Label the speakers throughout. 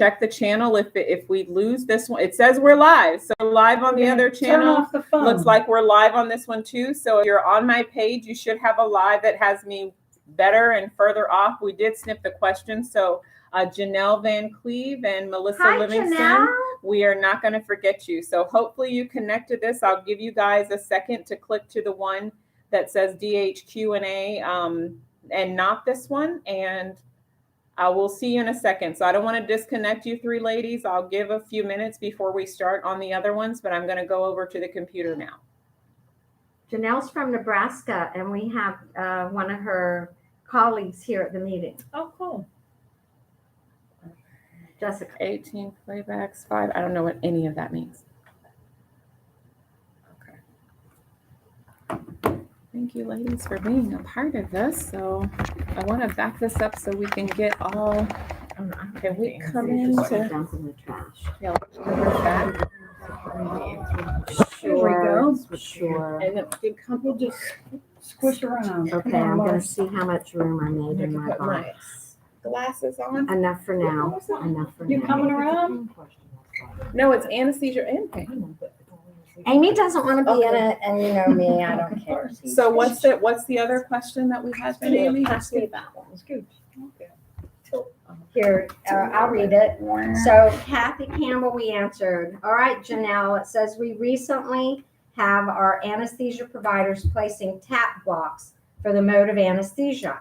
Speaker 1: check the channel if we lose this one. It says we're live, so we're live on the other channel.
Speaker 2: Turn off the phone.
Speaker 1: Looks like we're live on this one too. So if you're on my page, you should have a live that has me better and further off. We did snip the questions, so Janelle Van Cleve and Melissa Livingston,
Speaker 3: Janelle.
Speaker 1: we are not going to forget you. So hopefully you connected this. I'll give you guys a second to click to the one that says DHQ&A and not this one, and I will see you in a second. So I don't want to disconnect you three ladies. I'll give a few minutes before we start on the other ones, but I'm going to go over to the computer now.
Speaker 3: Janelle's from Nebraska, and we have one of her colleagues here at the meeting.
Speaker 2: Oh, cool.
Speaker 3: Jessica.
Speaker 1: 18 playbacks, 5. I don't know what any of that means. Okay. Thank you, ladies, for being a part of this. So I want to back this up so we can get all. Can we come into?
Speaker 3: Dump in the trash.
Speaker 1: Yeah, back.
Speaker 2: Here we go.
Speaker 3: Sure.
Speaker 1: And then
Speaker 2: We'll just squish around.
Speaker 3: Okay, I'm going to see how much room I made in my
Speaker 1: put my
Speaker 3: box.
Speaker 1: glasses on.
Speaker 3: Enough for now. Enough for
Speaker 2: You
Speaker 3: now.
Speaker 2: coming around?
Speaker 1: No, it's anesthesia and pain.
Speaker 3: Amy doesn't want to be in it, and you know me, I don't care.
Speaker 1: So what's the other question that we had, Amy?
Speaker 3: Pass me that one.
Speaker 2: Good.
Speaker 3: Here, I'll read it. So Kathy Campbell, we answered. All right, Janelle, it says we recently have our anesthesia providers placing tap blocks for the mode of anesthesia.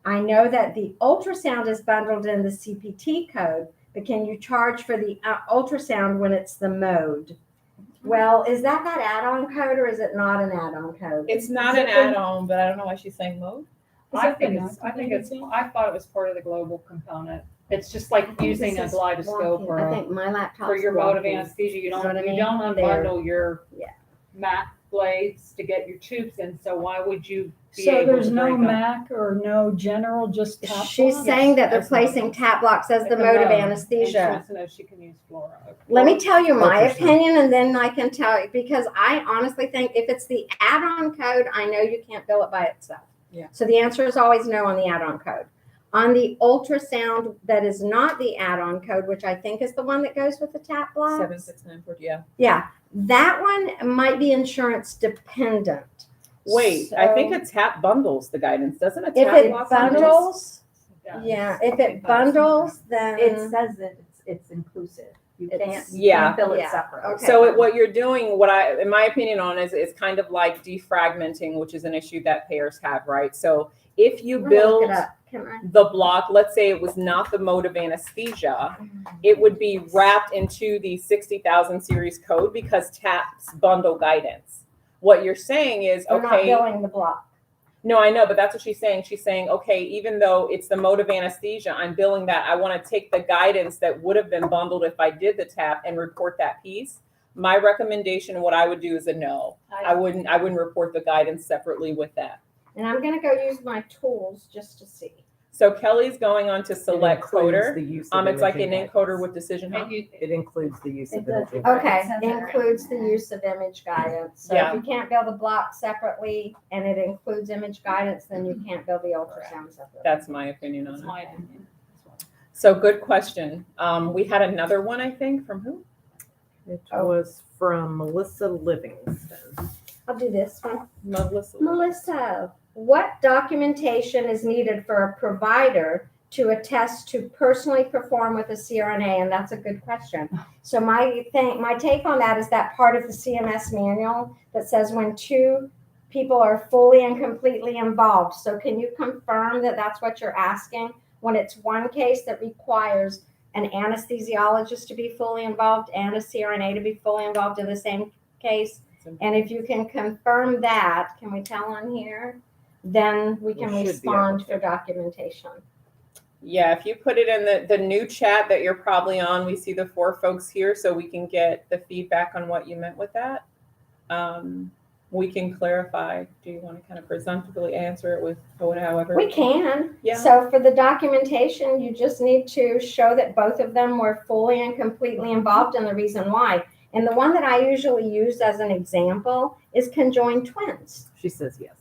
Speaker 3: I know that the ultrasound is bundled in the CPT code, but can you charge for the ultrasound when it's the mode? Well, is that add-on code or is it not an add-on code?
Speaker 1: It's not an add-on, but I don't know why she's saying mode.
Speaker 2: I think I thought it was part of the global component. It's just like using a kaleidoscope
Speaker 3: I think my laptop
Speaker 2: for your mode of anesthesia. You don't unbundle your MAC blades to get your tubes in. So why would you be
Speaker 4: So
Speaker 2: able
Speaker 4: there's
Speaker 2: to
Speaker 4: no
Speaker 2: break up?
Speaker 4: MAC or no general, just tap
Speaker 3: She's
Speaker 4: blocks?
Speaker 3: saying that they're
Speaker 2: That's
Speaker 3: placing tap blocks as the
Speaker 2: It's a
Speaker 3: mode of
Speaker 2: mode. And she
Speaker 3: anesthesia.
Speaker 2: wants to know if she can use fluoride.
Speaker 3: Let me tell you my
Speaker 1: Ultrasound.
Speaker 3: opinion, and then I can tell you, because I honestly think if it's the add-on code, I know you can't bill it by itself.
Speaker 1: Yeah.
Speaker 3: So the answer is always no on the add-on code. On the ultrasound that is not the add-on code, which I think is the one that goes with the tap block.
Speaker 1: 7694. Yeah.
Speaker 3: Yeah, that one might be insurance dependent.
Speaker 1: Wait,
Speaker 3: So-
Speaker 1: I think a tap bundles the guidance, doesn't a
Speaker 3: If
Speaker 1: tap
Speaker 3: it
Speaker 1: block
Speaker 3: bundles,
Speaker 2: Yeah.
Speaker 3: yeah, if it bundles, then
Speaker 5: It says that it's inclusive. You
Speaker 3: It's-
Speaker 5: can't bill
Speaker 3: yeah,
Speaker 5: it separate.
Speaker 3: okay.
Speaker 1: So what you're doing, in my opinion on is kind of like defragmenting, which is an issue that payers have, right? So if you
Speaker 3: I'm gonna look
Speaker 1: build
Speaker 3: it up. Can I?
Speaker 1: the block, let's say it was not the mode of anesthesia, it would be wrapped into the 60,000 series code because TAPs bundle guidance. What you're saying is,
Speaker 3: We're not
Speaker 1: okay,
Speaker 3: billing the block.
Speaker 1: no, I know, but that's what she's saying. She's saying, okay, even though it's the mode of anesthesia, I'm billing that. I want to take the guidance that would have been bundled if I did the TAP and report that piece. My recommendation, what I would do is a no. I wouldn't report the guidance separately with that.
Speaker 3: And I'm gonna go use my tools just to see.
Speaker 1: So Kelly's going on to select coder.
Speaker 6: The
Speaker 1: It's like an encoder with decision. Huh?
Speaker 6: It includes the use of
Speaker 5: It does.
Speaker 6: imaging.
Speaker 3: Okay,
Speaker 5: It says it right
Speaker 3: includes the use of image guidance. So
Speaker 1: Yeah.
Speaker 3: if you can't build the block separately and it includes image guidance, then you can't build the ultrasound separately.
Speaker 1: That's my opinion on
Speaker 2: That's
Speaker 1: it.
Speaker 2: my opinion.
Speaker 1: So good question. We had another one, I think, from who?
Speaker 6: It was from Melissa Livingston.
Speaker 3: I'll do this one.
Speaker 1: Melissa.
Speaker 3: Melissa, what documentation is needed for a provider to attest to personally perform with a CRNA? And that's a good question. So my take on that is that part of the CMS manual that says when two people are fully and completely involved. So can you confirm that that's what you're asking when it's one case that requires an anesthesiologist to be fully involved and a CRNA to be fully involved in the same case? And if you can confirm that, can we tell on here? Then we can
Speaker 6: We should be
Speaker 3: respond
Speaker 6: able to.
Speaker 3: for documentation.
Speaker 1: Yeah, if you put it in the new chat that you're probably on, we see the 4 folks here, so we can get the feedback on what you meant with that. We can clarify. Do you want to kind of presumptively answer it with however?
Speaker 3: We can.
Speaker 1: Yeah.
Speaker 3: So for the documentation, you just need to show that both of them were fully and completely involved and the reason why. And the one that I usually use as an example is conjoined twins.
Speaker 6: She says yes.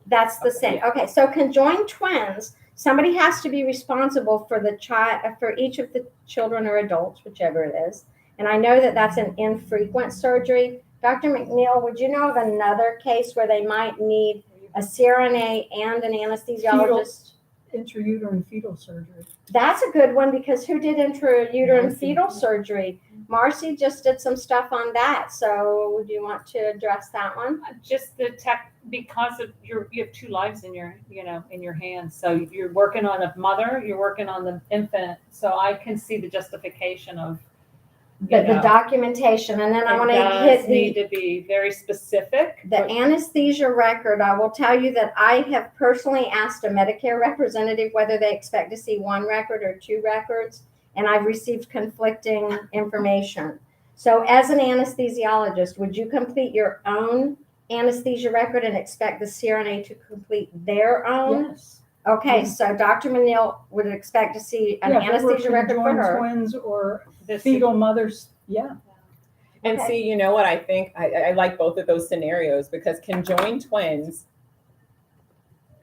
Speaker 3: That's the same. Okay, so conjoined twins, somebody has to be responsible for the child, for each of the children or adults, whichever it is. And I know that that's an infrequent surgery. Dr. McNeil, would you know of another case where they might need a CRNA and an anesthesiologist?
Speaker 4: Intrauterine fetal surgery.
Speaker 3: That's a good one, because who did intrauterine
Speaker 4: Marcy.
Speaker 3: fetal surgery? Marcy just did some stuff on that. So would you want to address that one?
Speaker 2: Just the tech, because of you have two lives in your, in your hands. So you're working on a mother, you're working on the infant. So I can see the justification of,
Speaker 3: But the documentation, and then I want to hit
Speaker 2: need to be very specific.
Speaker 3: the anesthesia record. I will tell you that I have personally asked a Medicare representative whether they expect to see one record or two records, and I've received conflicting information. So as an anesthesiologist, would you complete your own anesthesia record and expect the CRNA to complete their own?
Speaker 4: Yes.
Speaker 3: Okay, so Dr. McNeil would expect to see an
Speaker 4: Yeah, if it were
Speaker 3: anesthesia record for
Speaker 4: conjoined
Speaker 3: her.
Speaker 4: twins or
Speaker 2: This
Speaker 4: fetal mothers, yeah.
Speaker 1: And
Speaker 3: Okay.
Speaker 1: see, you know what? I think I like both of those scenarios, because conjoined twins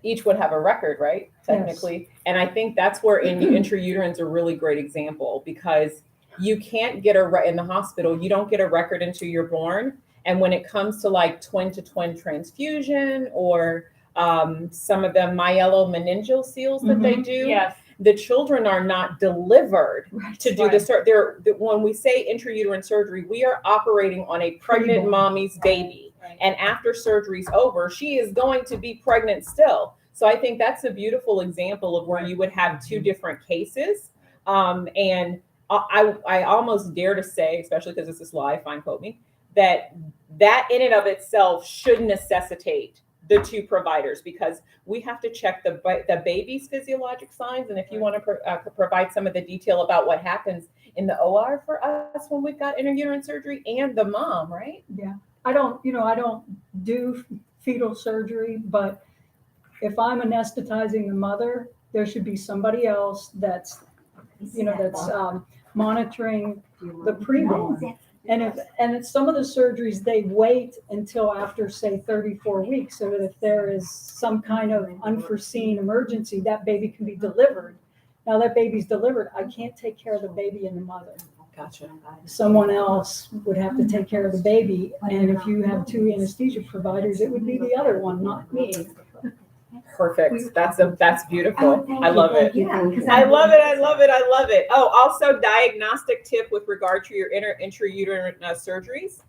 Speaker 1: each would have a record, right? Technically. And I think that's where intrauterine is a really great example, because you can't get in the hospital, you don't get a record until you're born. And when it comes to like twin to twin transfusion, or some of the myelomeningeal seals that they do,
Speaker 2: Yes.
Speaker 1: the children are not delivered to do the when we say intrauterine surgery, we are operating on a pregnant mommy's baby.
Speaker 2: Right.
Speaker 1: And after surgery's over, she is going to be pregnant still. So I think that's a beautiful example of where you would have two different cases. And I almost dare to say, especially because this is live, fine quote me, that in and of itself should necessitate the two providers, because we have to check the baby's physiologic signs. And if you want to provide some of the detail about what happens in the OR for us when we've got intrauterine surgery, and the mom, right?
Speaker 4: Yeah. I don't do fetal surgery, but if I'm anesthetizing the mother, there should be somebody else that's monitoring the preborn. And some of the surgeries, they wait until after, say, 34 weeks, so that if there is some kind of unforeseen emergency, that baby can be delivered. Now that baby's delivered, I can't take care of the baby and the mother.
Speaker 1: Gotcha.
Speaker 4: Someone else would have to take care of the baby. And if you have two anesthesia providers, it would be the other one, not me.
Speaker 1: Perfect. That's beautiful. I love it.
Speaker 5: Yeah,
Speaker 1: I love it. I love it. I love it. Oh, also diagnostic tip with regard to your intrauterine surgeries.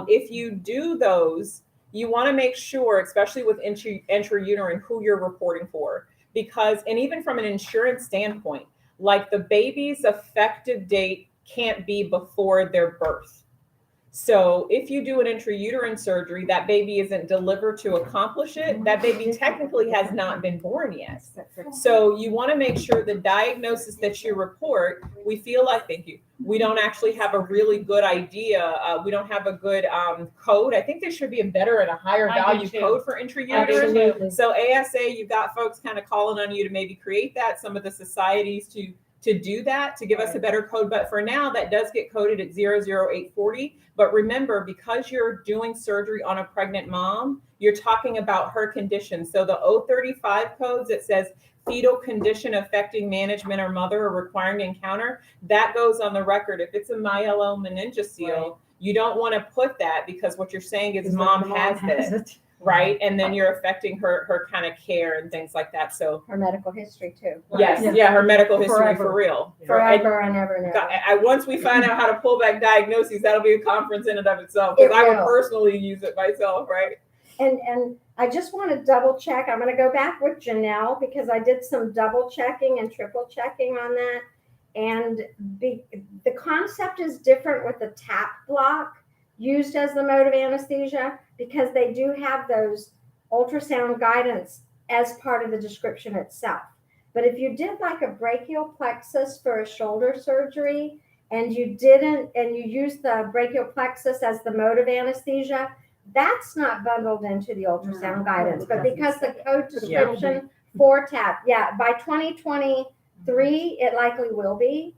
Speaker 1: If you do those, you want to make sure, especially with intrauterine, who you're reporting for, because, and even from an insurance standpoint, like the baby's effective date can't be before their birth. So if you do an intrauterine surgery, that baby isn't delivered to accomplish it, that baby technically has not been born yet. So you want to make sure the diagnosis that you report, we feel like, thank you, we don't actually have a really good idea. We don't have a good code. I think there should be a better and a higher value code for intrauterine.
Speaker 3: Absolutely.
Speaker 1: So ASA, you've got folks kind of calling on you to maybe create that, some of the societies to do that, to give us a better code. But for now, that does get coded at 00840. But remember, because you're doing surgery on a pregnant mom, you're talking about her condition. So the 035 codes, it says fetal condition affecting management or mother or requiring encounter, that goes on the record. If it's a myelomeningeal, you don't want to put that, because what you're saying is mom has it. Right. And then you're affecting her kind of care and things like that. So
Speaker 3: Her medical history too.
Speaker 1: yes, yeah, her medical history
Speaker 4: Forever.
Speaker 1: for real.
Speaker 3: Forever and ever and ever.
Speaker 1: Once we find out how to pull back diagnoses, that'll be a conference in and of itself, because I would
Speaker 3: will.
Speaker 1: personally use it myself, right?
Speaker 3: And I just want to double check. I'm going to go back with Janelle, because I did some double checking and triple checking on that. And the concept is different with the tap block used as the mode of anesthesia, because they do have those ultrasound guidance as part of the description itself. But if you did like a brachial plexus for a shoulder surgery, and you used the brachial plexus as the mode of anesthesia, that's not bundled into the ultrasound guidance. But because the code description for tap, by 2023, it likely will be.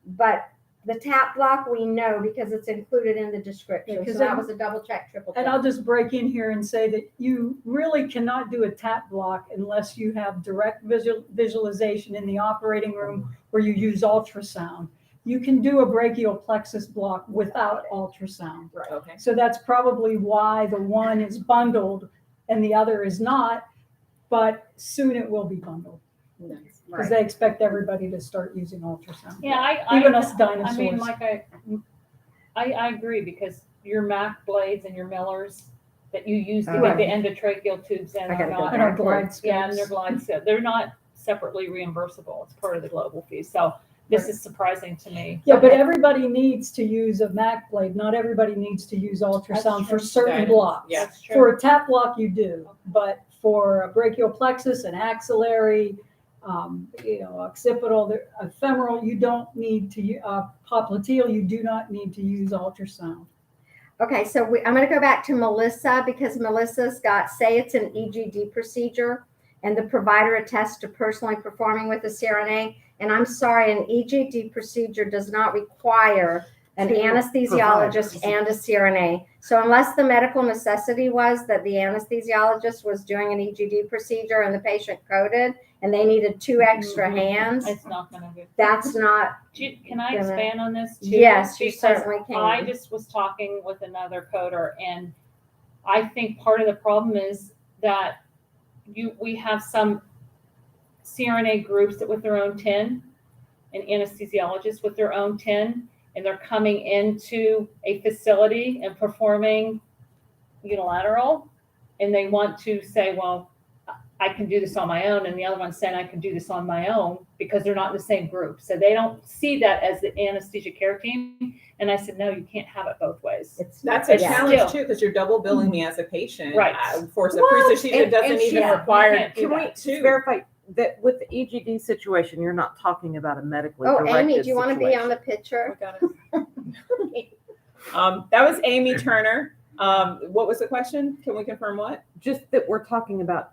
Speaker 3: But The tap block, we know because it's included in the description.
Speaker 4: Because
Speaker 3: So that
Speaker 4: then-
Speaker 3: was a double check, triple
Speaker 4: And
Speaker 3: check.
Speaker 4: I'll just break in here and say that you really cannot do a tap block unless you have direct visualization in the operating room where you use ultrasound. You can do a brachial plexus block without ultrasound.
Speaker 1: Okay.
Speaker 4: So that's probably why the one is bundled and the other is not, but soon it will be bundled
Speaker 1: Nice.
Speaker 4: because they expect everybody to start using ultrasound.
Speaker 2: Yeah,
Speaker 4: Even us
Speaker 2: I mean,
Speaker 4: dinosaurs.
Speaker 2: like I agree because your Mac blades and your Millers that you use to get the endotracheal tubes in
Speaker 3: I gotta
Speaker 2: are
Speaker 3: go
Speaker 2: not.
Speaker 4: And our
Speaker 3: back.
Speaker 4: glide
Speaker 2: Yeah, and
Speaker 4: scopes.
Speaker 2: they're glide scale. They're not separately reimbursable. It's part of the global fee. So this is surprising to me.
Speaker 4: Yeah, but everybody needs to use a Mac blade. Not everybody needs to use ultrasound for
Speaker 2: true.
Speaker 4: certain
Speaker 1: Guidance.
Speaker 4: blocks.
Speaker 1: Yeah.
Speaker 2: That's true.
Speaker 4: For a tap block, you do, but for a brachial plexus, an axillary, occipital, femoral, you don't need to, popliteal, you do not need to use ultrasound.
Speaker 3: Okay, so I'm going to go back to Melissa because Melissa's got, say it's an EGD procedure and the provider attests to personally performing with a CRNA. And I'm sorry, an EGD procedure does not require an
Speaker 6: Two
Speaker 3: anesthesiologist
Speaker 6: providers.
Speaker 3: and a CRNA. So unless the medical necessity was that the anesthesiologist was doing an EGD procedure and the patient coded and they needed 2 extra hands,
Speaker 2: It's not going to be.
Speaker 3: that's not,
Speaker 2: Can I expand on this too?
Speaker 3: yes, you
Speaker 2: Because
Speaker 3: certainly can.
Speaker 2: I just was talking with another coder, and I think part of the problem is that we have some CRNA groups that with their own 10 and anesthesiologists with their own 10, and they're coming into a facility and performing unilateral, and they want to say, well, I can do this on my own, and the other one's saying I can do this on my own because they're not in the same group. So they don't see that as the anesthesia care team. And I said, no, you can't have it both ways.
Speaker 1: That's a
Speaker 2: Yeah.
Speaker 1: challenge
Speaker 2: Still.
Speaker 1: too, because you're double billing me as a patient.
Speaker 2: Right.
Speaker 1: For a
Speaker 3: Well,
Speaker 1: procedure
Speaker 3: and-
Speaker 1: doesn't
Speaker 3: and
Speaker 1: even
Speaker 3: she-
Speaker 1: require.
Speaker 2: You can't do
Speaker 6: Can we
Speaker 2: that.
Speaker 6: just verify that with the EGD situation, you're not talking about a medically
Speaker 3: oh,
Speaker 6: directed
Speaker 3: Amy, do you want to be on
Speaker 6: situation?
Speaker 3: the picture?
Speaker 1: We got it. That was Amy Turner. What was the question? Can we confirm what?
Speaker 6: Just that we're talking about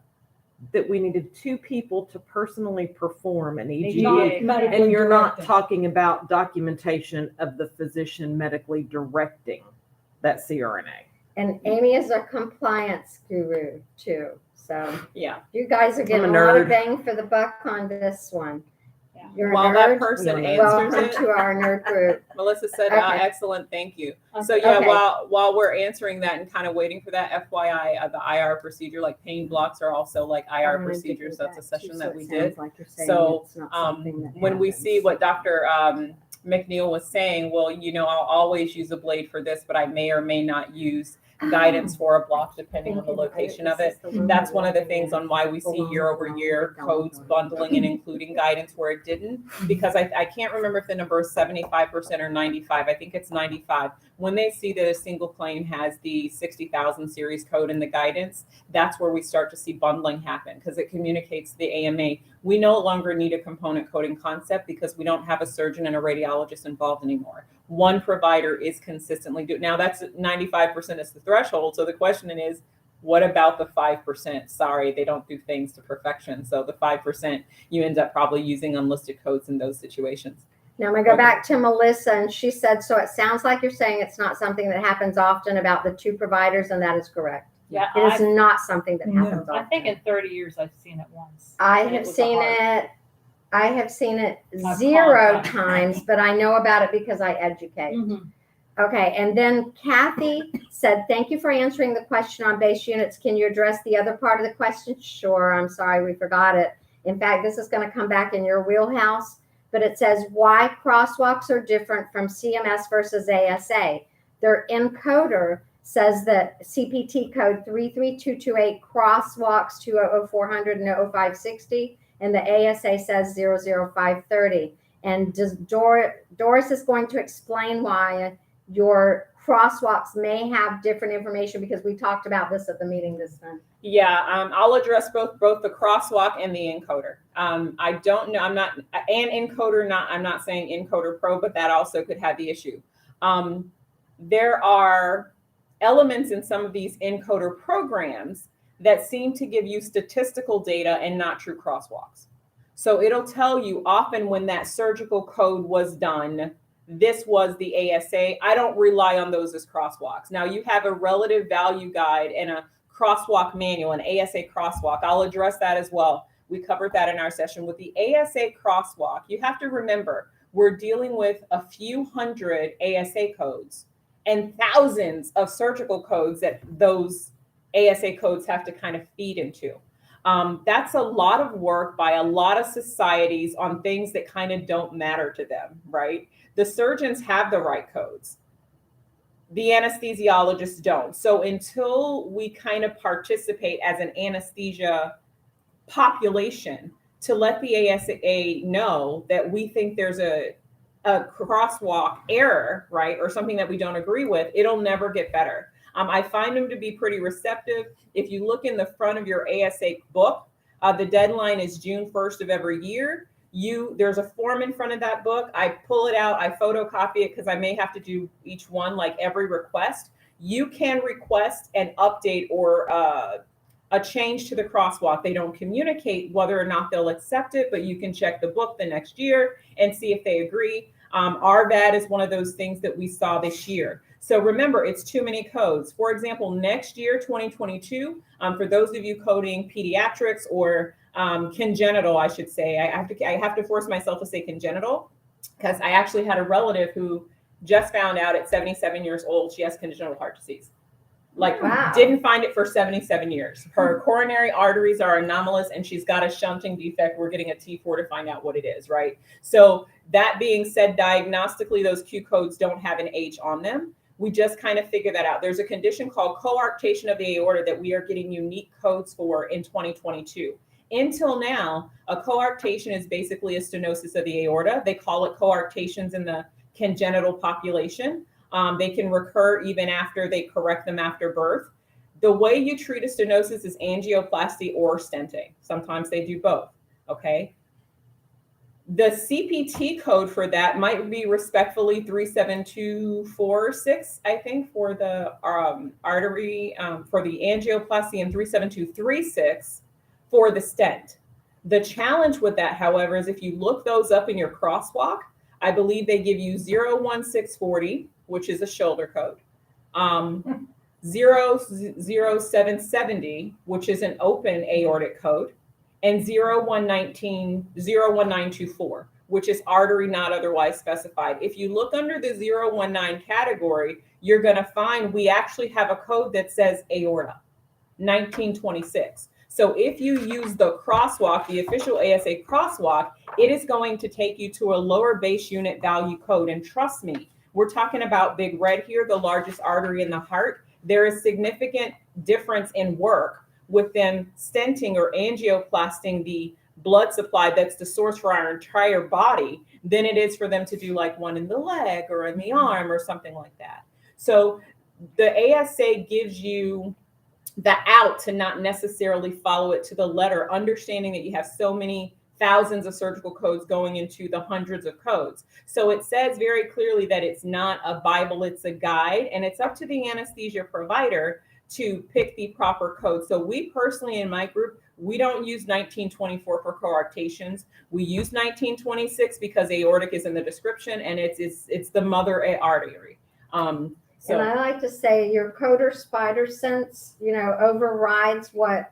Speaker 6: that we needed 2 people to personally perform an EGD.
Speaker 2: EGD.
Speaker 4: Not medically
Speaker 6: And you're not
Speaker 4: directed.
Speaker 6: talking about documentation of the physician medically directing that CRNA.
Speaker 3: And Amy is a compliance guru too. So
Speaker 1: Yeah.
Speaker 3: you guys are getting
Speaker 6: I'm
Speaker 3: a
Speaker 6: a
Speaker 3: lot of
Speaker 6: nerd.
Speaker 3: bang for the buck on this one.
Speaker 2: Yeah.
Speaker 3: You're
Speaker 1: While
Speaker 3: a
Speaker 1: that
Speaker 3: nerd.
Speaker 1: person
Speaker 6: Yeah.
Speaker 1: answers
Speaker 3: Welcome
Speaker 1: it,
Speaker 3: to our nerd group.
Speaker 1: Melissa said,
Speaker 3: Okay.
Speaker 1: excellent, thank you. So yeah,
Speaker 3: Okay.
Speaker 1: while we're answering that and kind of waiting for that, FYI, the IR procedure, like pain blocks are also like IR
Speaker 3: I'm gonna
Speaker 1: procedures.
Speaker 3: dig
Speaker 1: That's a
Speaker 3: back,
Speaker 1: session
Speaker 3: too,
Speaker 1: that
Speaker 3: so
Speaker 1: we
Speaker 3: it
Speaker 1: did.
Speaker 3: sounds like you're saying
Speaker 1: So,
Speaker 3: it's not something that
Speaker 1: when we
Speaker 3: happens.
Speaker 1: see what Dr. McNeil was saying, well, I'll always use a blade for this, but I may or may not use guidance for a block depending on the location of it. That's one of the things on why we see year over year codes bundling and including guidance where it didn't, because I can't remember if the number is 75% or 95. I think it's 95. When they see that a single claim has the 60,000 series code in the guidance, that's where we start to see bundling happen because it communicates to the AMA. We no longer need a component coding concept because we don't have a surgeon and a radiologist involved anymore. One provider is consistently doing. Now that's 95% is the threshold. So the question is, what about the 5%? Sorry, they don't do things to perfection. So the 5%, you end up probably using unlisted codes in those situations.
Speaker 3: Now I'm gonna go back to Melissa, and she said, so it sounds like you're saying it's not something that happens often about the 2 providers, and that is correct.
Speaker 2: Yeah,
Speaker 3: It is not something that
Speaker 4: No.
Speaker 3: happens often.
Speaker 2: I think in 30 years I've seen it once.
Speaker 3: I
Speaker 2: and
Speaker 3: have
Speaker 2: was a
Speaker 3: seen
Speaker 2: hard-
Speaker 3: it. I have seen it
Speaker 2: A
Speaker 3: 0
Speaker 2: contact.
Speaker 3: times, but I know about it because I educate.
Speaker 2: Mhm.
Speaker 3: Okay, and then Kathy said, thank you for answering the question on base units. Can you address the other part of the question? Sure, I'm sorry, we forgot it. In fact, this is gonna come back in your wheelhouse, but it says why crosswalks are different from CMS versus ASA. Their encoder says that CPT code 33228 crosswalks to 00400 and 00560, and the ASA says 00530. And Doris is going to explain why your crosswalks may have different information because we talked about this at the meeting this time.
Speaker 1: Yeah, I'll address both the crosswalk and the encoder. I don't know. I'm not an encoder. I'm not saying encoder pro, but that also could have the issue. There are elements in some of these encoder programs that seem to give you statistical data and not true crosswalks. So it'll tell you often when that surgical code was done, this was the ASA. I don't rely on those as crosswalks. Now you have a relative value guide and a crosswalk manual, an ASA crosswalk. I'll address that as well. We covered that in our session. With the ASA crosswalk, you have to remember we're dealing with a few hundred ASA codes and thousands of surgical codes that those ASA codes have to kind of feed into. That's a lot of work by a lot of societies on things that kind of don't matter to them, right? The surgeons have the right codes. The anesthesiologists don't. So until we kind of participate as an anesthesia population to let the ASA know that we think there's a crosswalk error, right, or something that we don't agree with, it'll never get better. I find them to be pretty receptive. If you look in the front of your ASA book, the deadline is June 1st of every year. There's a form in front of that book. I pull it out, I photocopy it because I may have to do each one, like every request. You can request an update or a change to the crosswalk. They don't communicate whether or not they'll accept it, but you can check the book the next year and see if they agree. RVAD is one of those things that we saw this year. So remember, it's too many codes. For example, next year, 2022, for those of you coding pediatrics or congenital, I should say, I have to force myself to say congenital because I actually had a relative who just found out at 77 years old, she has congenital heart disease. Like,
Speaker 3: Wow.
Speaker 1: Didn't find it for 77 years. Her coronary arteries are anomalous and she's got a shunting defect. We're getting a T4 to find out what it is, right? So that being said, diagnostically, those Q codes don't have an H on them. We just kind of figure that out. There's a condition called coarctation of the aorta that we are getting unique codes for in 2022. Until now, a coarctation is basically a stenosis of the aorta. They call it coarctations in the congenital population. They can recur even after they correct them after birth. The way you treat a stenosis is angioplasty or stenting. Sometimes they do both, okay? The CPT code for that might be respectfully 37246, I think, for the artery, for the angioplasty, and 37236 for the stent. The challenge with that, however, is if you look those up in your crosswalk, I believe they give you 01640, which is a shoulder code, 00770, which is an open aortic code, and 01924, which is artery not otherwise specified. If you look under the 019 category, you're going to find we actually have a code that says aorta, 1926. So if you use the crosswalk, the official ASA crosswalk, it is going to take you to a lower base unit value code. And trust me, we're talking about big red here, the largest artery in the heart. There is significant difference in work with them stenting or angioplasting the blood supply that's the source for our entire body than it is for them to do like one in the leg or in the arm or something like that. So the ASA gives you the out to not necessarily follow it to the letter, understanding that you have so many thousands of surgical codes going into the hundreds of codes. So it says very clearly that it's not a Bible, it's a guide, and it's up to the anesthesia provider to pick the proper code. So we personally in my group, we don't use 1924 for coarctations. We use 1926 because aortic is in the description and it's the mother artery.
Speaker 3: And I like to say your coder spider sense, overrides what,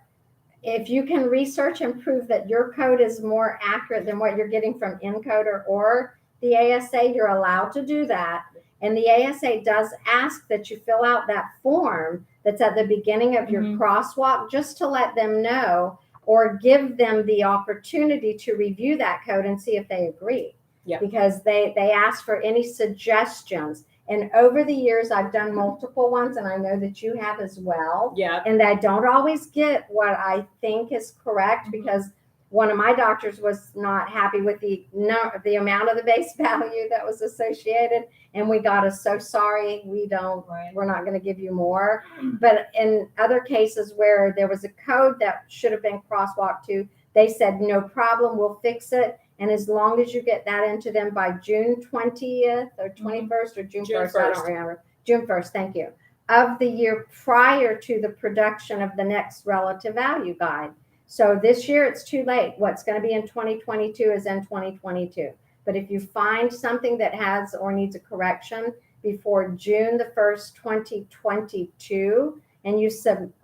Speaker 3: if you can research and prove that your code is more accurate than what you're getting from Encoder or the ASA, you're allowed to do that. And the ASA does ask that you fill out that form that's at the beginning of your crosswalk, just to let them know or give them the opportunity to review that code and see if they agree.
Speaker 1: Yeah.
Speaker 3: Because they ask for any suggestions. And over the years, I've done multiple ones, and I know that you have as well.
Speaker 1: Yeah.
Speaker 3: And I don't always get what I think is correct, because one of my doctors was not happy with the amount of the base value that was associated, and we got a so sorry, we're not going to give you more. But in other cases where there was a code that should have been crosswalked to, they said no problem, we'll fix it. And as long as you get that into them by June 20th or 21st or June 1st, I don't remember. June 1st, thank you, of the year prior to the production of the next relative value guide. So this year it's too late. What's going to be in 2022 is in 2022. But if you find something that has or needs a correction before June the 1st, 2022, and you submit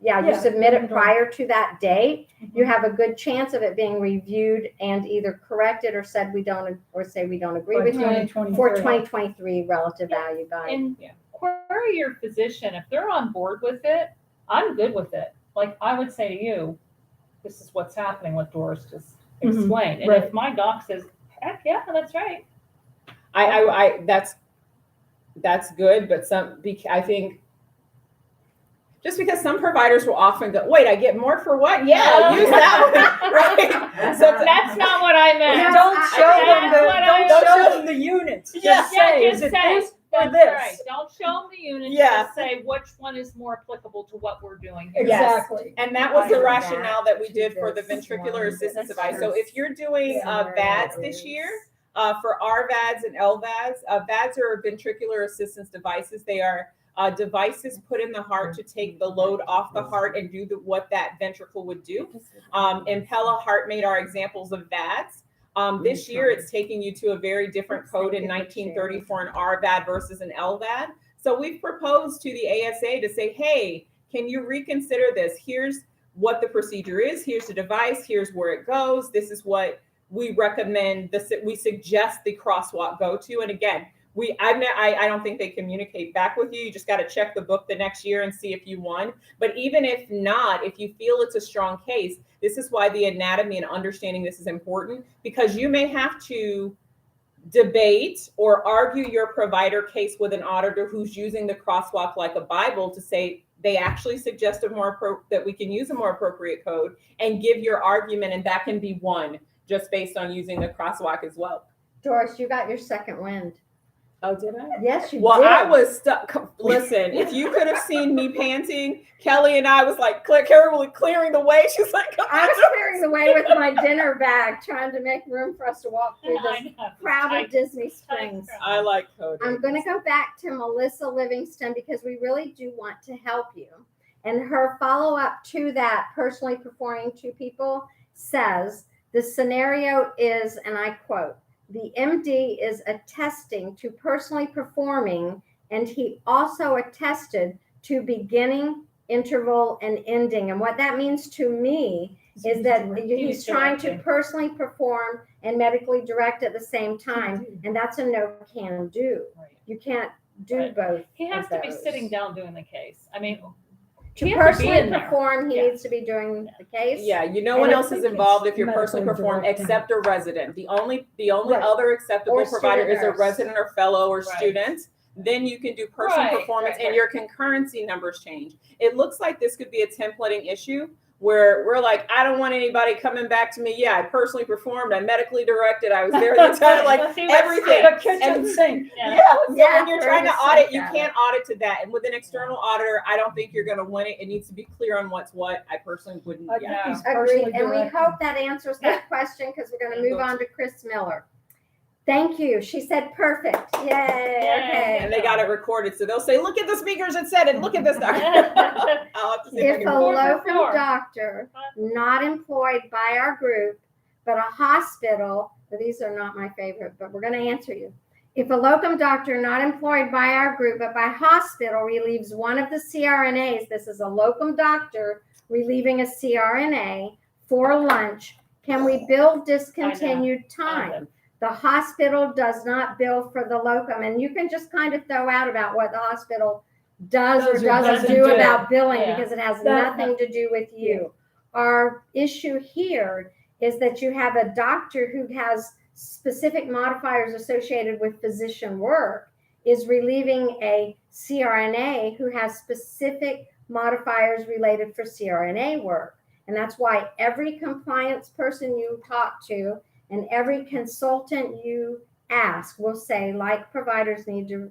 Speaker 3: it prior to that date, you have a good chance of it being reviewed and either corrected or said we don't, or say we don't agree with you for 2023 relative value guide.
Speaker 2: And query your physician. If they're on board with it, I'm good with it. Like I would say to you, this is what's happening, what Doris just explained. And if my doc says, heck yeah, that's right.
Speaker 1: That's good, but I think just because some providers will often go, wait, I get more for what? Yeah, use that one, right? So
Speaker 2: That's not what I meant.
Speaker 4: Don't show them the units. Just say, is it this or
Speaker 2: That's
Speaker 4: this?
Speaker 2: right. Don't show them the units.
Speaker 1: Yeah.
Speaker 2: Just say which one is more applicable to what we're doing here.
Speaker 4: Exactly.
Speaker 1: And that was the
Speaker 3: I
Speaker 1: rationale that we did for the
Speaker 3: this
Speaker 1: ventricular
Speaker 3: one.
Speaker 1: assistance
Speaker 3: This
Speaker 1: device. So
Speaker 3: is
Speaker 1: if you're doing VADS this year, for RVADs and LVADs, VADs are ventricular assistance devices. They are devices put in the heart to take the load off the heart and do what that ventricle would do. Impella, HeartMate are examples of VADs. This year, it's taking you to a very different code in 1930 for an RVAD versus an LVAD. So we've proposed to the ASA to say, hey, can you reconsider this? Here's what the procedure is. Here's the device. Here's where it goes. This is what we recommend. We suggest the crosswalk go to. And again, I don't think they communicate back with you. You just got to check the book the next year and see if you won. But even if not, if you feel it's a strong case, this is why the anatomy and understanding this is important, because you may have to debate or argue your provider case with an auditor who's using the crosswalk like a Bible to say they actually suggest that we can use a more appropriate code, and give your argument, and that can be won just based on using the crosswalk as well.
Speaker 3: Doris, you got your second wind.
Speaker 1: Oh, did I?
Speaker 3: Yes, you
Speaker 1: Well,
Speaker 3: did.
Speaker 1: I was stuck. Listen, if you could have seen me panting, Kelly and I was like carefully clearing the way. She's like,
Speaker 3: I was clearing the way with my dinner bag, trying to make room for us to walk through this crowded Disney Springs.
Speaker 1: I like coding.
Speaker 3: I'm going to go back to Melissa Livingston because we really do want to help you. And her follow-up to that, personally performing to people, says the scenario is, and I quote, the MD is attesting to personally performing, and he also attested to beginning, interval, and ending. And what that means to me is that he's trying to personally perform and medically direct at the same time, and that's a no can do. You can't do both.
Speaker 2: He has to be sitting down doing the case. I mean,
Speaker 3: to personally perform, he needs to be doing the case.
Speaker 1: Yeah, no one else is involved if you're personally performed except a resident. The only other acceptable provider is a resident or fellow or student. Then you can do personal performance and your concurrency numbers change. It looks like this could be a templating issue where we're like, I don't want anybody coming back to me. Yeah, I personally performed. I medically directed. I was there the entire, like everything.
Speaker 4: The kitchen sink.
Speaker 1: So when you're trying to audit, you can't audit to that. And with an external auditor, I don't think you're going to win it. It needs to be clear on what's what. I personally wouldn't.
Speaker 3: Agreed. And we hope that answers that question because we're going to move on to Chris Miller. Thank you. She said perfect. Yay. Okay.
Speaker 1: And they got it recorded. So they'll say, look at the speakers that said it. Look at this doctor. I'll have to see
Speaker 3: if a locum doctor not employed by our group, but a hospital, these are not my favorite, but we're going to answer you. If a locum doctor not employed by our group, but by hospital relieves one of the CRNAs, this is a locum doctor relieving a CRNA for lunch, can we bill discontinued time? The hospital does not bill for the locum. And you can just kind of throw out about what the hospital does or doesn't do about billing because it has nothing to do with you. Our issue here is that you have a doctor who has specific modifiers associated with physician work is relieving a CRNA who has specific modifiers related for CRNA work. And that's why every compliance person you talk to and every consultant you ask will say, like providers need to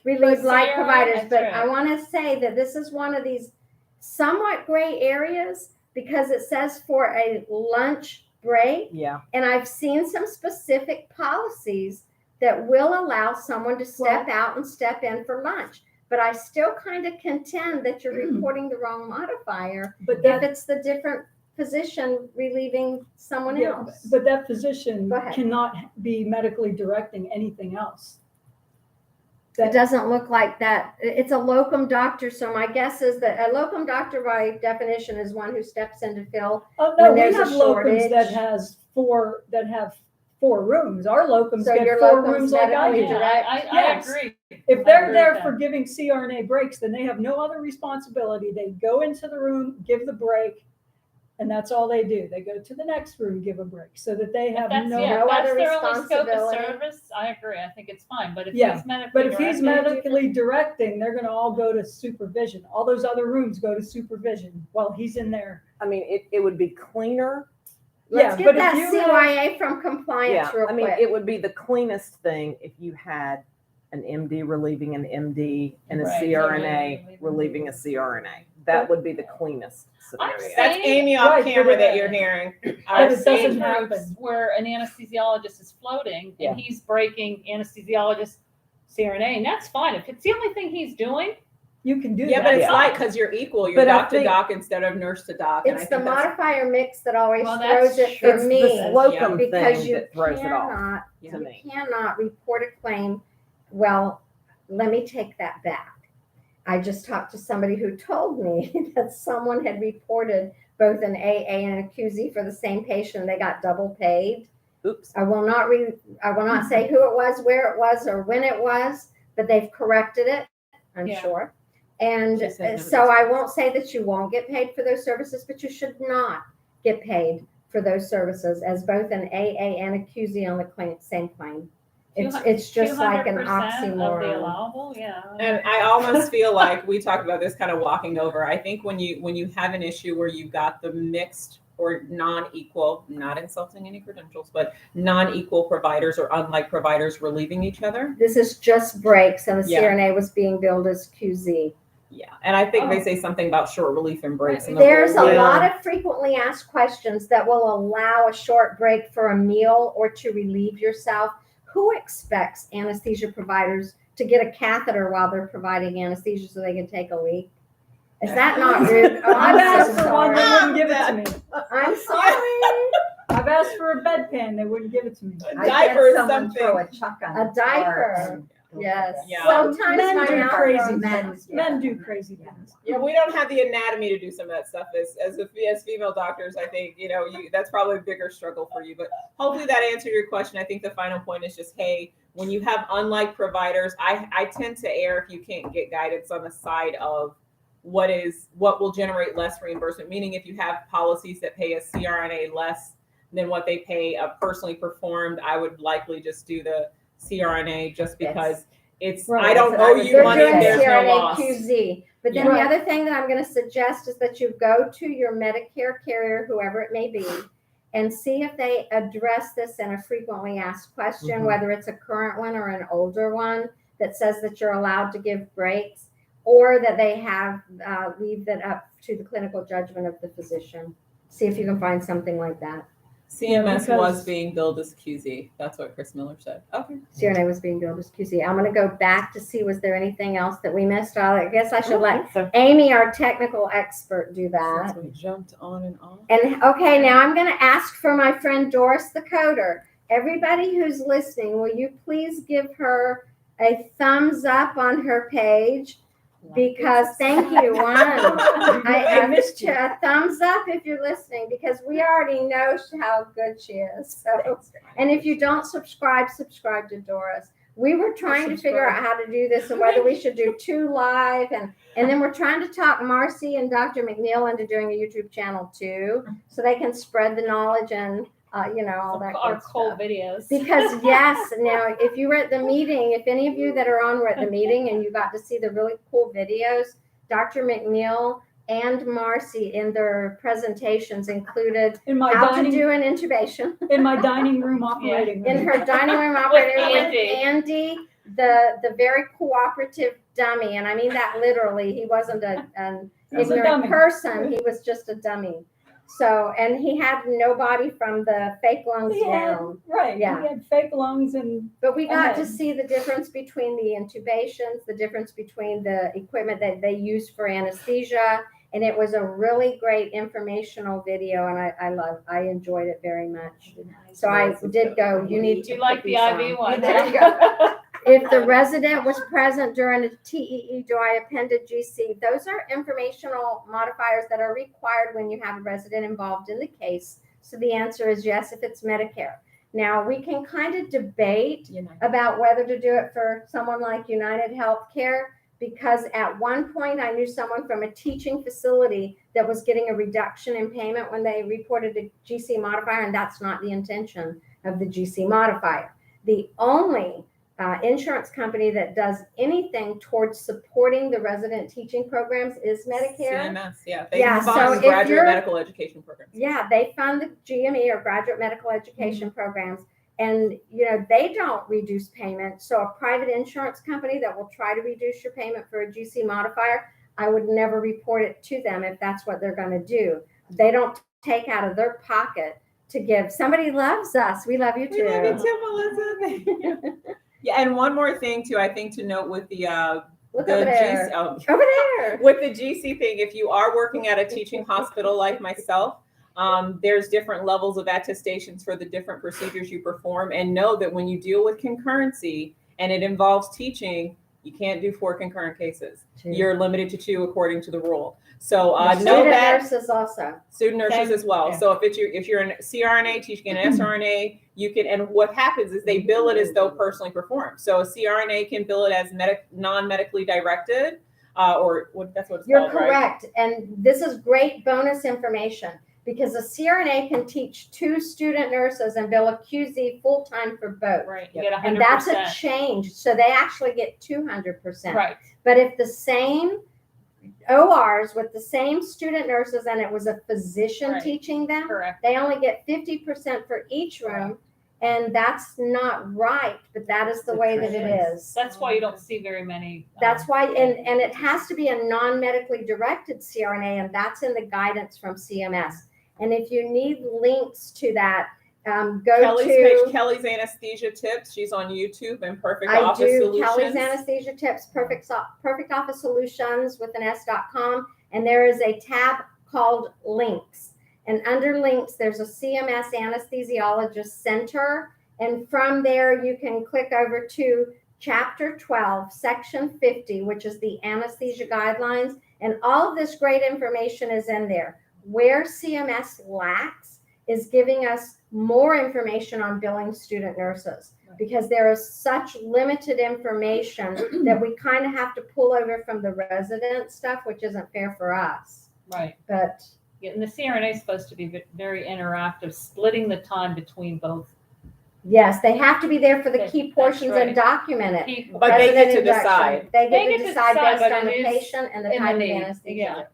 Speaker 3: relieve like providers. But I want to say that this is one of these somewhat gray areas because it says for a lunch break.
Speaker 6: Yeah.
Speaker 3: And I've seen some specific policies that will allow someone to step out and step in for lunch. But I still kind of contend that you're reporting the wrong modifier if it's the different physician relieving someone
Speaker 4: Yeah,
Speaker 3: else.
Speaker 4: but that physician
Speaker 3: Go ahead.
Speaker 4: cannot be medically directing anything else.
Speaker 3: It doesn't look like that. It's a locum doctor, so my guess is that a locum doctor by definition is one who steps in to fill.
Speaker 4: Oh,
Speaker 3: When
Speaker 4: no, we
Speaker 3: there's a
Speaker 4: have locums that
Speaker 3: shortage.
Speaker 4: have 4 rooms. Our locums
Speaker 3: So
Speaker 4: get
Speaker 3: your
Speaker 4: 4
Speaker 3: locums
Speaker 4: rooms like I
Speaker 3: medically
Speaker 4: do.
Speaker 3: direct.
Speaker 2: I
Speaker 4: Yes.
Speaker 2: agree.
Speaker 4: If
Speaker 2: I
Speaker 4: they're
Speaker 2: agree
Speaker 4: there
Speaker 2: with
Speaker 4: for
Speaker 2: that.
Speaker 4: giving CRNA breaks, then they have no other responsibility. They go into the room, give the break, and that's all they do. They go to the next room, give a break, so that they have
Speaker 2: That's,
Speaker 4: no.
Speaker 2: yeah,
Speaker 3: no
Speaker 2: if that's
Speaker 3: other
Speaker 2: their only scope of
Speaker 3: responsibility.
Speaker 2: service, I agree. I think it's fine. But if
Speaker 4: Yeah,
Speaker 2: he's medically
Speaker 4: But if he's
Speaker 2: directed,
Speaker 4: medically directing, they're gonna all go to supervision. All those other rooms go to supervision while he's in there.
Speaker 6: I mean, it would be cleaner.
Speaker 3: Let's
Speaker 4: Yeah,
Speaker 3: get
Speaker 4: but if
Speaker 3: that
Speaker 4: you
Speaker 3: CYA from compliance real
Speaker 6: I mean,
Speaker 3: quick.
Speaker 6: it would be the cleanest thing if you had an MD relieving an MD and a
Speaker 2: Right.
Speaker 6: CRNA relieving a CRNA. That would be the cleanest
Speaker 2: I'm
Speaker 6: scenario.
Speaker 1: That's
Speaker 2: saying-
Speaker 1: Amy off
Speaker 4: Right,
Speaker 1: camera
Speaker 4: but
Speaker 1: that you're hearing.
Speaker 4: But
Speaker 2: I've
Speaker 4: it
Speaker 2: seen
Speaker 4: doesn't
Speaker 2: groups
Speaker 4: happen.
Speaker 2: where an anesthesiologist is floating
Speaker 6: Yeah.
Speaker 2: and he's breaking anesthesiologist CRNA, and that's fine. If it's the only thing he's doing,
Speaker 4: You can do
Speaker 1: Yeah,
Speaker 4: that.
Speaker 1: but it's
Speaker 6: Yeah.
Speaker 1: like, because you're equal, you're
Speaker 6: But I
Speaker 1: doc to
Speaker 6: think-
Speaker 1: doc instead of nurse to doc. And I
Speaker 3: It's the
Speaker 1: think that's-
Speaker 3: modifier mix that always
Speaker 2: Well, that's
Speaker 3: throws it
Speaker 2: true.
Speaker 3: for
Speaker 6: It's the
Speaker 3: me.
Speaker 6: locum
Speaker 3: Because
Speaker 6: thing
Speaker 3: you
Speaker 6: that throws it off
Speaker 3: cannot,
Speaker 1: Yeah.
Speaker 6: to
Speaker 3: you
Speaker 6: me.
Speaker 3: cannot report a claim. Well, let me take that back. I just talked to somebody who told me that someone had reported both an AA and a QZ for the same patient. They got double paid.
Speaker 6: Oops.
Speaker 3: I will not say who it was, where it was, or when it was, but they've corrected it, I'm
Speaker 2: Yeah.
Speaker 3: sure. And
Speaker 1: She said
Speaker 3: so I won't say that you won't get paid for those services, but you should not get paid for those services as both an AA and a QZ on the same claim. It's just like an
Speaker 2: 200% of the
Speaker 3: oxymoron.
Speaker 2: allowable, yeah.
Speaker 1: And I almost feel like we talked about this kind of walking over. I think when you have an issue where you've got the mixed or non-equal, not insulting any credentials, but non-equal providers or unlike providers relieving each other.
Speaker 3: This is just breaks, and the
Speaker 1: Yeah.
Speaker 3: CRNA was being billed as QZ.
Speaker 1: Yeah, and I think they
Speaker 2: Oh.
Speaker 1: say something about short relief and breaks. And
Speaker 3: There's a
Speaker 1: yeah.
Speaker 3: lot of frequently asked questions that will allow a short break for a meal or to relieve yourself. Who expects anesthesia providers to get a catheter while they're providing anesthesia so they can take a leak? Is that not rude? Oh,
Speaker 4: I've
Speaker 3: I'm
Speaker 4: asked
Speaker 3: so
Speaker 4: for one, they
Speaker 3: sorry.
Speaker 4: wouldn't give it to me.
Speaker 3: I'm sorry.
Speaker 4: I've asked for a bedpan, they wouldn't give it to me.
Speaker 1: A
Speaker 5: I
Speaker 1: diaper
Speaker 5: had
Speaker 1: is
Speaker 5: someone
Speaker 1: something.
Speaker 5: throw a chuck on
Speaker 3: A
Speaker 5: the floor
Speaker 3: diaper.
Speaker 5: and-
Speaker 3: Yes.
Speaker 1: Yeah.
Speaker 3: Sometimes
Speaker 4: Men
Speaker 3: my
Speaker 4: do
Speaker 3: mouth
Speaker 4: crazy
Speaker 3: runs.
Speaker 4: things. Men do crazy things.
Speaker 1: Yeah, we don't have the anatomy to do some of that stuff as female doctors. I think that's probably a bigger struggle for you. But hopefully that answered your question. I think the final point is just, hey, when you have unlike providers, I tend to err if you can't get guidance on the side of what will generate less reimbursement. Meaning, if you have policies that pay a CRNA less than what they pay a personally performed, I would likely just do the CRNA just because it's
Speaker 4: Right.
Speaker 1: I don't
Speaker 5: That's what I
Speaker 1: owe
Speaker 5: was
Speaker 1: you
Speaker 3: They're
Speaker 1: money.
Speaker 3: doing
Speaker 1: There's no
Speaker 3: CRNA
Speaker 1: loss.
Speaker 3: QZ. But then
Speaker 1: Yeah.
Speaker 3: the other thing that I'm going to suggest is that you go to your Medicare carrier, whoever it may be, and see if they address this in a frequently asked question,
Speaker 6: Mhm.
Speaker 3: whether it's a current one or an older one that says that you're allowed to give breaks, or that they have leave that up to the clinical judgment of the physician. See if you can find something like that.
Speaker 1: CMS
Speaker 4: Yeah,
Speaker 1: was
Speaker 4: because-
Speaker 1: being billed as QZ. That's what Chris Miller said. Okay.
Speaker 3: CRNA was being billed as QZ. I'm going to go back to see, was there anything else that we missed? I guess I should let
Speaker 6: So
Speaker 3: Amy, our technical expert, do that.
Speaker 1: Since we jumped on and off.
Speaker 3: And okay, now I'm going to ask for my friend Doris, Thecoder. Everybody who's listening, will you please give her a thumbs up on her page? Because thank you, one. I missed you. A thumbs up if you're listening, because we already know how good she is. So, and if you don't subscribe to Doris. We were trying to figure out how to do this and whether we should do 2 live, and then we're trying to talk Marcy and Dr. McNeil into doing a YouTube channel too, so they can spread the knowledge and all that
Speaker 2: Our
Speaker 3: good
Speaker 2: cool
Speaker 3: stuff.
Speaker 2: videos.
Speaker 3: Because yes, now if you were at the meeting, if any of you that are on were at the meeting and you got to see the really cool videos, Dr. McNeil and Marcy in their presentations included
Speaker 4: In my
Speaker 3: how to
Speaker 4: dining,
Speaker 3: do an intubation
Speaker 4: in my dining room operating
Speaker 3: in
Speaker 4: room.
Speaker 3: her dining room operating room with
Speaker 2: Andy.
Speaker 3: Andy, the very cooperative dummy, and I mean that literally. He wasn't an
Speaker 4: He was a
Speaker 3: ignorant
Speaker 4: dummy.
Speaker 3: person. He was just a dummy. So, and he had nobody from the fake lungs
Speaker 4: He had,
Speaker 3: down.
Speaker 4: right,
Speaker 3: Yeah.
Speaker 4: he had fake lungs and
Speaker 3: But we got to
Speaker 4: ahead.
Speaker 3: see the difference between the intubations, the difference between the equipment that they use for anesthesia, And it was a really great informational video, and I enjoyed it very much. So I did go, you need to
Speaker 2: You like
Speaker 3: put
Speaker 2: the
Speaker 3: these on.
Speaker 2: IV one?
Speaker 3: There you go. If the resident was present during a TEE, do I append a GC? Those are informational modifiers that are required when you have a resident involved in the case. So the answer is yes, if it's Medicare. Now, we can kind of debate about whether to do it for someone like United Healthcare, because at one point I knew someone from a teaching facility that was getting a reduction in payment when they reported a GC modifier, and that's not the intention of the GC modifier. The only insurance company that does anything towards supporting the resident teaching programs is Medicare.
Speaker 1: CMS, yeah. They
Speaker 3: Yeah, so
Speaker 1: fund
Speaker 3: if
Speaker 1: graduate
Speaker 3: you're-
Speaker 1: medical education programs.
Speaker 3: Yeah, they fund the GME or graduate medical education programs, and they don't reduce payment. So a private insurance company that will try to reduce your payment for a GC modifier, I would never report it to them if that's what they're going to do. They don't take out of their pocket to give. Somebody loves us. We love you too.
Speaker 1: We love you too, Melissa. Thank you. Yeah, and one more thing too, I think to note with the
Speaker 3: Look over there.
Speaker 1: GC,
Speaker 3: Over there.
Speaker 1: with the GC thing, if you are working at a teaching hospital like myself, there's different levels of attestations for the different procedures you perform, and know that when you deal with concurrency and it involves teaching, you can't do 4 concurrent cases. You're limited to 2 according to the rule. So know
Speaker 3: Student
Speaker 1: that
Speaker 3: nurses also.
Speaker 1: student nurses
Speaker 2: Same.
Speaker 1: as well.
Speaker 2: Yeah.
Speaker 1: So if you're an CRNA teaching an SRNA, you can, and what happens is they bill it as though personally performed. So a CRNA can bill it as non-medically directed, or that's what it's
Speaker 3: You're
Speaker 1: called, right?
Speaker 3: correct. And this is great bonus information, because a CRNA can teach 2 student nurses and bill a QZ full-time for both.
Speaker 2: Right, you get 100%.
Speaker 3: And that's a change. So they actually get 200%.
Speaker 2: Right,
Speaker 3: But if the same ORs with the same student nurses and it was a physician
Speaker 2: Right.
Speaker 3: teaching them,
Speaker 2: correct.
Speaker 3: they only get 50% for each room. And that's not right, but that is the way that it is.
Speaker 2: That's why you don't see very many.
Speaker 3: That's why, and it has to be a non-medically directed CRNA, and that's in the guidance from CMS. And if you need links to that, go
Speaker 1: Kelly's
Speaker 3: to.
Speaker 1: page, Kelly's Anesthesia Tips. She's on YouTube, and Perfect
Speaker 3: I
Speaker 1: Office
Speaker 3: do
Speaker 1: Solutions.
Speaker 3: Kelly's Anesthesia Tips, Perfect Office Solutions with an S.com, and there is a tab called Links. And under Links, there's a CMS Anesthesiologist Center, and from there you can click over to Chapter 12, Section 50, which is the anesthesia guidelines, and all of this great information is in there. Where CMS lacks is giving us more information on billing student nurses, because there is such limited information that we kind of have to pull over from the resident stuff, which isn't fair for us.
Speaker 2: Right.
Speaker 3: But
Speaker 2: Yeah, and the CRNA is supposed to be very interactive, splitting the time between both.
Speaker 3: yes, they have to be there for the
Speaker 2: That's
Speaker 3: key portions
Speaker 2: right.
Speaker 3: and document it.
Speaker 2: People.
Speaker 1: But they get
Speaker 3: Resident
Speaker 1: to
Speaker 3: induction.
Speaker 1: decide.
Speaker 3: They
Speaker 2: They
Speaker 3: get to decide based
Speaker 2: but
Speaker 3: on the
Speaker 2: it is
Speaker 3: patient and the
Speaker 2: in
Speaker 3: type of
Speaker 2: need.
Speaker 3: anesthesia.
Speaker 2: Yeah.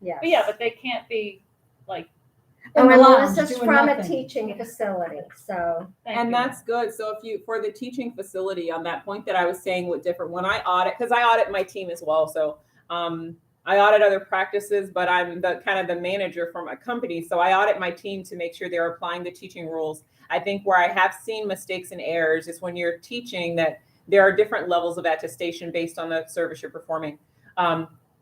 Speaker 3: Yes.
Speaker 2: But yeah, but they can't be like.
Speaker 3: Oh,
Speaker 4: In the
Speaker 3: and
Speaker 4: lounge
Speaker 3: Melissa's
Speaker 4: doing
Speaker 3: from a
Speaker 4: nothing.
Speaker 3: teaching facility, so.
Speaker 2: thank
Speaker 1: And
Speaker 2: you.
Speaker 1: that's good. So if you, for the teaching facility, on that point that I was saying with different, when I audit, because I audit my team as well. So I audit other practices, but I'm the kind of the manager for my company. So I audit my team to make sure they're applying the teaching rules. I think where I have seen mistakes and errors is when you're teaching that there are different levels of attestation based on the service you're performing.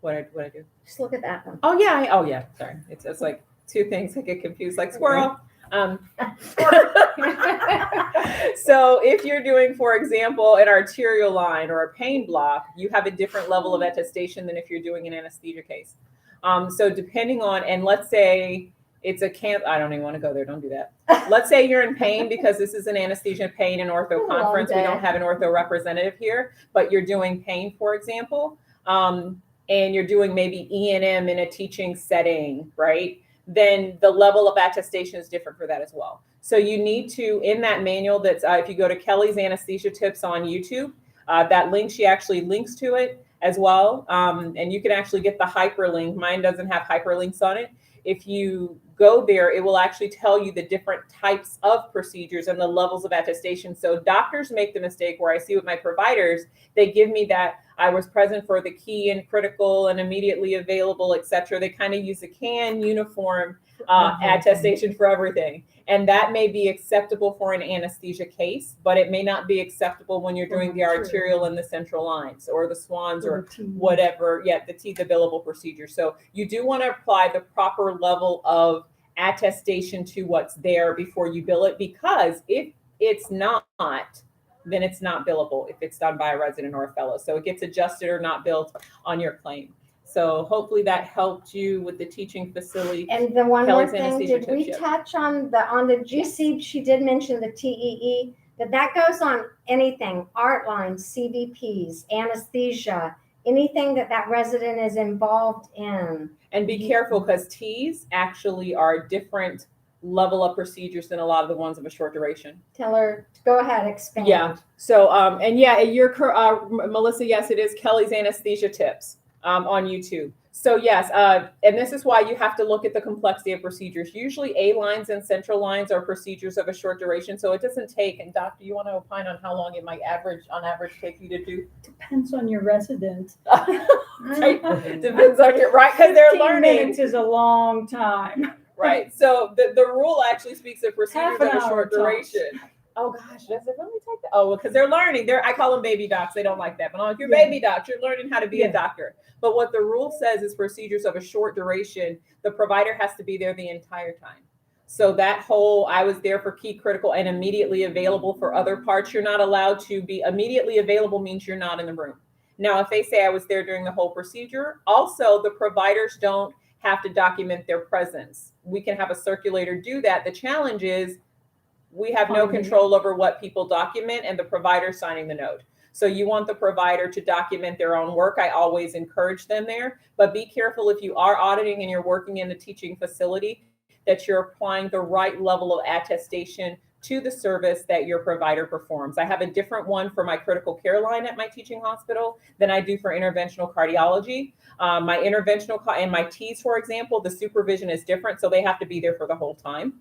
Speaker 1: What I do?
Speaker 3: Just look at that one.
Speaker 1: Oh yeah, sorry. It's like 2 things. I get confused, like squirrel. So if you're doing, for example, an arterial line or a pain block, you have a different level of attestation than if you're doing an anesthesia case. So depending on, and let's say it's a I don't even want to go there. Don't do that. Let's say you're in pain, because this is an anesthesia pain and ortho conference. We don't have an ortho representative here, but you're doing pain, for example, and you're doing maybe E&M in a teaching setting, right? Then the level of attestation is different for that as well. So you need to, in that manual, that's if you go to Kelly's Anesthesia Tips on YouTube, that link, she actually links to it as well. And you can actually get the hyperlink. Mine doesn't have hyperlinks on it. If you go there, it will actually tell you the different types of procedures and the levels of attestation. So doctors make the mistake where I see with my providers, they give me that I was present for the key and critical and immediately available, et cetera. They kind of use a CAN uniform attestation for everything. And that may be acceptable for an anesthesia case, but it may not be acceptable when you're doing the arterial and the central lines or the swans or whatever. Yeah, the billable procedure. So you do want to apply the proper level of attestation to what's there before you bill it, because if it's not, then it's not billable if it's done by a resident or a fellow. So it gets adjusted or not billed on your claim. So hopefully that helped you with the teaching facility.
Speaker 3: And the one more
Speaker 1: Kelly's
Speaker 3: thing,
Speaker 1: anesthesia
Speaker 3: did we
Speaker 1: tip.
Speaker 3: touch on the GC? She did mention the TEE, but that goes on anything, art lines, CVPs, anesthesia, anything that resident is involved in.
Speaker 1: And be careful, because T's actually are different level of procedures than a lot of the ones of a short duration.
Speaker 3: Tell her, go ahead, expand.
Speaker 1: Yeah. So, and yeah, you're Melissa. Yes, it is Kelly's Anesthesia Tips on YouTube. So yes, and this is why you have to look at the complexity of procedures. Usually A lines and central lines are procedures of a short duration. So it doesn't take, and doctor, you want to opine on how long it might on average take you to do?
Speaker 4: Depends on your resident.
Speaker 1: Right? Depends on your, right, because they're
Speaker 4: 15
Speaker 1: learning.
Speaker 4: minutes is a long time.
Speaker 1: Right. So the rule actually speaks of procedures
Speaker 4: Half an
Speaker 1: of a
Speaker 4: hour
Speaker 1: short
Speaker 4: tops.
Speaker 1: duration. Oh gosh, does it really take that? Oh, because they're learning. I call them baby docs. They don't like that. But you're
Speaker 4: Yeah.
Speaker 1: baby docs. You're learning how to be a doctor. But what the rule says is procedures of a short duration, the provider has to be there the entire time. So that whole, I was there for key critical and immediately available for other parts, you're not allowed to be immediately available, means you're not in the room. Now, if they say I was there during the whole procedure, also the providers don't have to document their presence. We can have a circulator do that. The challenge is we have no control over what people document and the provider signing the note. So you want the provider to document their own work. I always encourage them there, but be careful if you are auditing and you're working in a teaching facility that you're applying the right level of attestation to the service that your provider performs. I have a different one for my critical care line at my teaching hospital than I do for interventional cardiology. My interventional and my T's, for example, the supervision is different, so they have to be there for the whole time.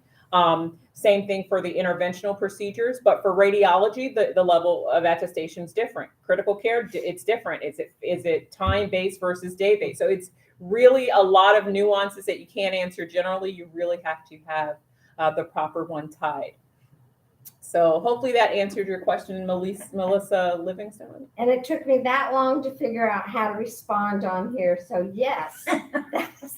Speaker 1: Same thing for the interventional procedures, but for radiology, the level of attestation is different. Critical care, it's different. Is it time-based versus day-based? So it's really a lot of nuances that you can't answer generally. You really have to have the proper one tied. So hopefully that answered your question, Melissa Livingston.
Speaker 3: And it took me that long to figure out how to respond on here. So yes, that's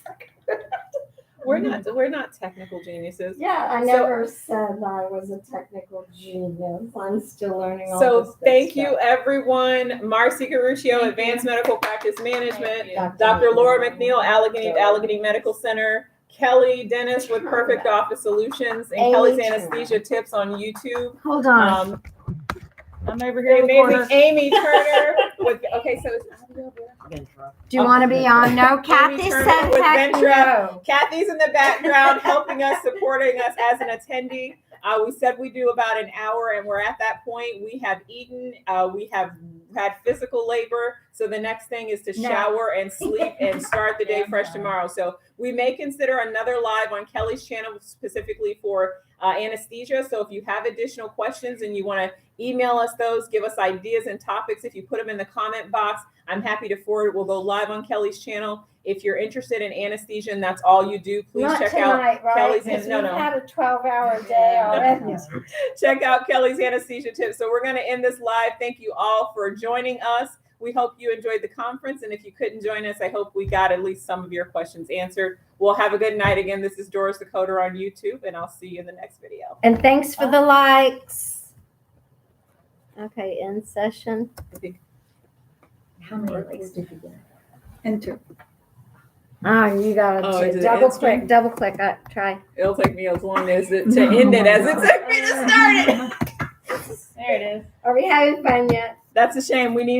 Speaker 1: We're not technical geniuses.
Speaker 3: yeah. I never said I was a technical genius. I'm still learning all this
Speaker 1: So
Speaker 3: good
Speaker 1: thank
Speaker 3: stuff.
Speaker 1: you, everyone. Marcy Garuccio, Advanced Medical Practice Management.
Speaker 2: Thank you.
Speaker 1: Dr. Laura McNeil, Allegheny Medical Center. Kelly Dennis with Perfect Office Solutions, and
Speaker 3: Amy
Speaker 1: Kelly's
Speaker 3: Turner.
Speaker 1: Anesthesia Tips on YouTube.
Speaker 3: Hold on.
Speaker 4: I'm over here in the
Speaker 1: Amazing
Speaker 4: corner.
Speaker 1: Amy Turner with, okay, so it's
Speaker 3: Do you want to be on? No, Kathy
Speaker 1: Turner
Speaker 3: said
Speaker 1: with
Speaker 3: heck
Speaker 1: Ventra.
Speaker 3: no.
Speaker 1: Kathy's in the background helping us, supporting us as an attendee. We said we do about an hour, and we're at that point. We have eaten. We have had physical labor. So the next thing is to shower and sleep and start the day fresh tomorrow. So we may consider another live on Kelly's channel specifically for anesthesia. So if you have additional questions and you want to email us those, give us ideas and topics. If you put them in the comment box, I'm happy to forward. We'll go live on Kelly's channel. If you're interested in anesthesia and that's all you do, please
Speaker 3: Not
Speaker 1: check
Speaker 3: tonight,
Speaker 1: out
Speaker 3: right?
Speaker 1: Kelly's.
Speaker 3: Because
Speaker 1: No,
Speaker 3: we've
Speaker 1: no.
Speaker 3: had a 12-hour day already.
Speaker 1: Check out Kelly's Anesthesia Tips. So we're going to end this live. Thank you all for joining us. We hope you enjoyed the conference. And if you couldn't join us, I hope we got at least some of your questions answered. We'll have a good night. Again, this is Doris Thecoder on YouTube, and I'll see you in the next video.
Speaker 3: And thanks for the likes. Okay, end session.
Speaker 5: How many likes did you get?
Speaker 4: Enter.
Speaker 3: Oh, you gotta
Speaker 1: Oh, is it
Speaker 3: double
Speaker 1: end screen?
Speaker 3: click, double click. Try.
Speaker 1: It'll take me as long as it to end it as it took me to start it.
Speaker 2: There it is.
Speaker 3: Are we having fun yet?
Speaker 1: That's a shame. We need